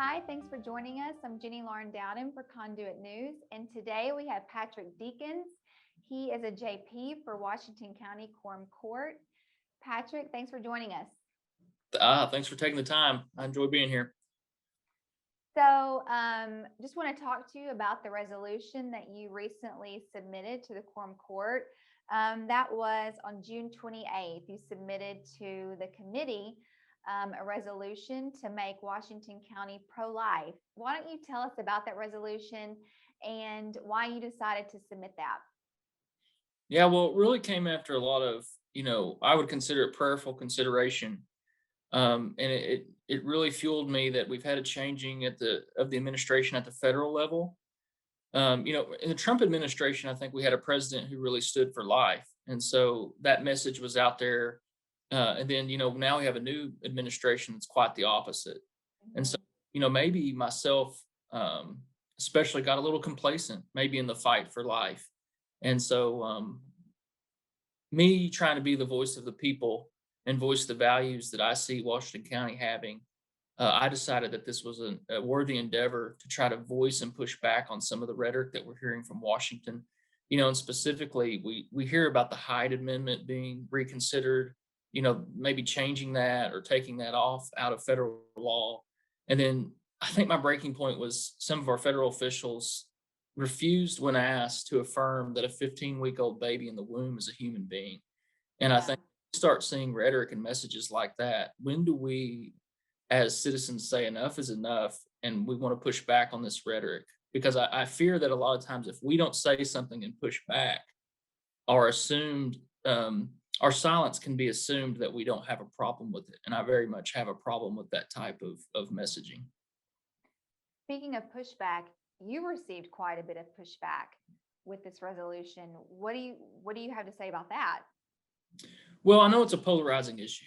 Hi, thanks for joining us. I'm Jenny Lauren Dowden for Conduit News, and today we have Patrick Deakins. He is a JP for Washington County Quorum Court. Patrick, thanks for joining us. Thanks for taking the time. I enjoy being here. So, just want to talk to you about the resolution that you recently submitted to the Quorum Court. That was on June 28th. You submitted to the committee a resolution to make Washington County pro-life. Why don't you tell us about that resolution and why you decided to submit that? Yeah, well, it really came after a lot of, I would consider it prayerful consideration. And it really fueled me that we've had a changing of the administration at the federal level. In the Trump administration, I think we had a president who really stood for life. And so that message was out there. And then, now we have a new administration that's quite the opposite. And so, maybe myself, especially got a little complacent, maybe in the fight for life. And so, me trying to be the voice of the people and voice the values that I see Washington County having, I decided that this was a worthy endeavor to try to voice and push back on some of the rhetoric that we're hearing from Washington. And specifically, we hear about the Hyde Amendment being reconsidered, maybe changing that or taking that off out of federal law. And then I think my breaking point was some of our federal officials refused when asked to affirm that a 15-week-old baby in the womb is a human being. And I think start seeing rhetoric and messages like that. When do we as citizens say enough is enough and we want to push back on this rhetoric? Because I fear that a lot of times if we don't say something and push back, our silence can be assumed that we don't have a problem with it. And I very much have a problem with that type of messaging. Speaking of pushback, you received quite a bit of pushback with this resolution. What do you have to say about that? Well, I know it's a polarizing issue.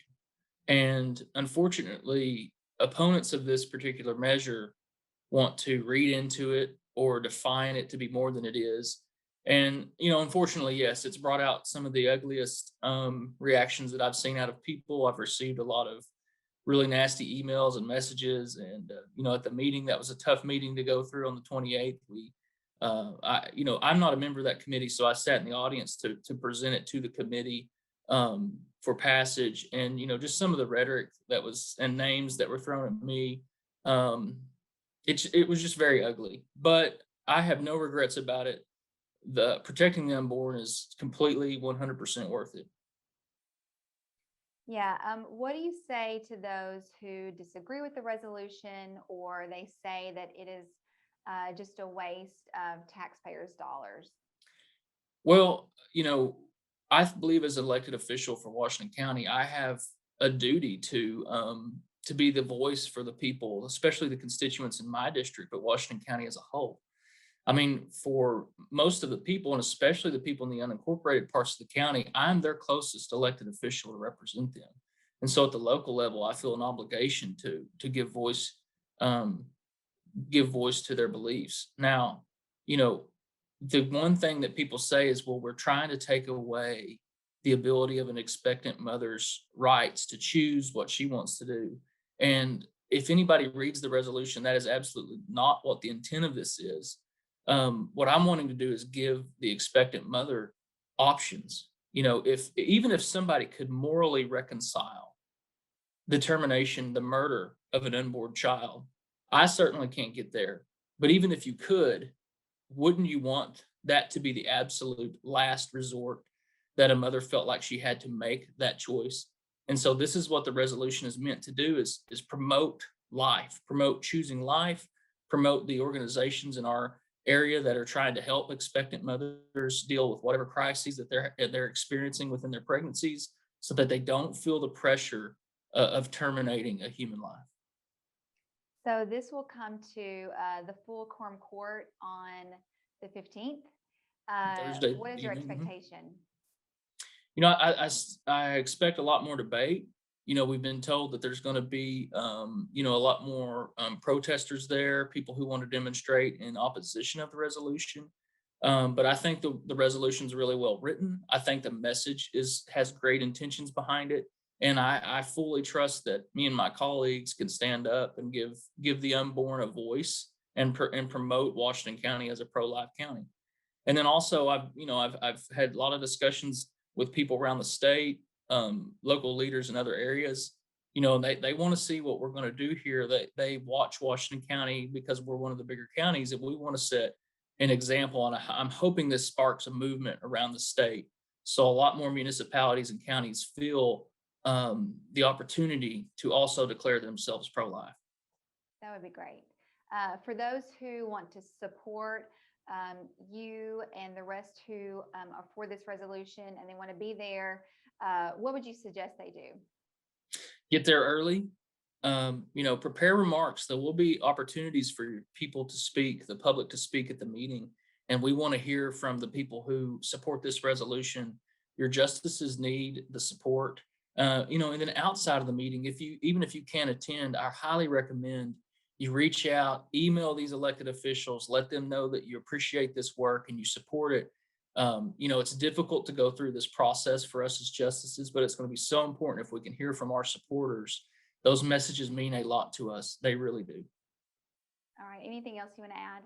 And unfortunately, opponents of this particular measure want to read into it or define it to be more than it is. And, unfortunately, yes, it's brought out some of the ugliest reactions that I've seen out of people. I've received a lot of really nasty emails and messages. And, at the meeting, that was a tough meeting to go through on the 28th. I'm not a member of that committee, so I sat in the audience to present it to the committee for passage. And, just some of the rhetoric that was and names that were thrown at me. It was just very ugly, but I have no regrets about it. The protecting the unborn is completely 100% worth it. Yeah. What do you say to those who disagree with the resolution, or they say that it is just a waste of taxpayers' dollars? Well, I believe as an elected official for Washington County, I have a duty to be the voice for the people, especially the constituents in my district, but Washington County as a whole. I mean, for most of the people, and especially the people in the unincorporated parts of the county, I'm their closest elected official to represent them. And so at the local level, I feel an obligation to give voice to their beliefs. Now, the one thing that people say is, well, we're trying to take away the ability of an expectant mother's rights to choose what she wants to do. And if anybody reads the resolution, that is absolutely not what the intent of this is. What I'm wanting to do is give the expectant mother options. Even if somebody could morally reconcile the termination, the murder of an unborn child, I certainly can't get there. But even if you could, wouldn't you want that to be the absolute last resort, that a mother felt like she had to make that choice? And so this is what the resolution is meant to do, is promote life, promote choosing life, promote the organizations in our area that are trying to help expectant mothers deal with whatever crises that they're experiencing within their pregnancies, so that they don't feel the pressure of terminating a human life. So this will come to the full Quorum Court on the 15th. Thursday What is your evening. expectation? I expect a lot more debate. We've been told that there's going to be, a lot more protesters there, people who want to demonstrate in opposition of the resolution. But I think the resolution is really well written. I think the message has great intentions behind it. And I fully trust that me and my colleagues can stand up and give the unborn a voice and promote Washington County as a pro-life county. And then also I've had a lot of discussions with people around the state, local leaders in other areas. And they want to see what we're going to do here. They watch Washington County because we're one of the bigger counties, and we want to set an example. And I'm hoping this sparks a movement around the state, so a lot more municipalities and counties feel the opportunity to also declare themselves pro-life. That would be great. For those who want to support you and the rest who are for this resolution and they want to be there, what would you suggest they do? Get there early. Prepare remarks. There will be opportunities for people to speak, the public to speak at the meeting. And we want to hear from the people who support this resolution. Your justices need the support. And then outside of the meeting, even if you can't attend, I highly recommend you reach out, email these elected officials, let them know that you appreciate this work and you support it. It's difficult to go through this process for us as justices, but it's going to be so important if we can hear from our supporters. Those messages mean a lot to us. They really do. All right. Anything else you want to add?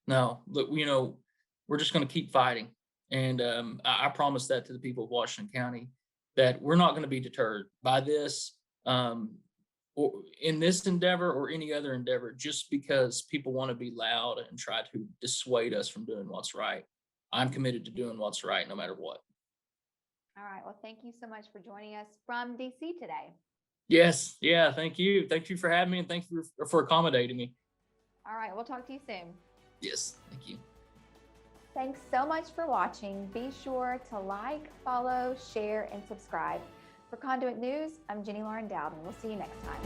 No, look, we're just going to keep fighting. And I promise that to the people of Washington County, that we're not going to be deterred by this, or in this endeavor or any other endeavor, just because people want to be loud and try to dissuade us from doing what's right. I'm committed to doing what's right no matter what. All right. Well, thank you so much for joining us from DC today. Yes. Yeah. Thank you. Thank you for having me, and thank you for accommodating me. All right. We'll talk to you soon. Yes. Thank you. Thanks so much for watching. Be sure to like, follow, share, and subscribe. For Conduit News, I'm Jenny Lauren Dowden. We'll see you next time.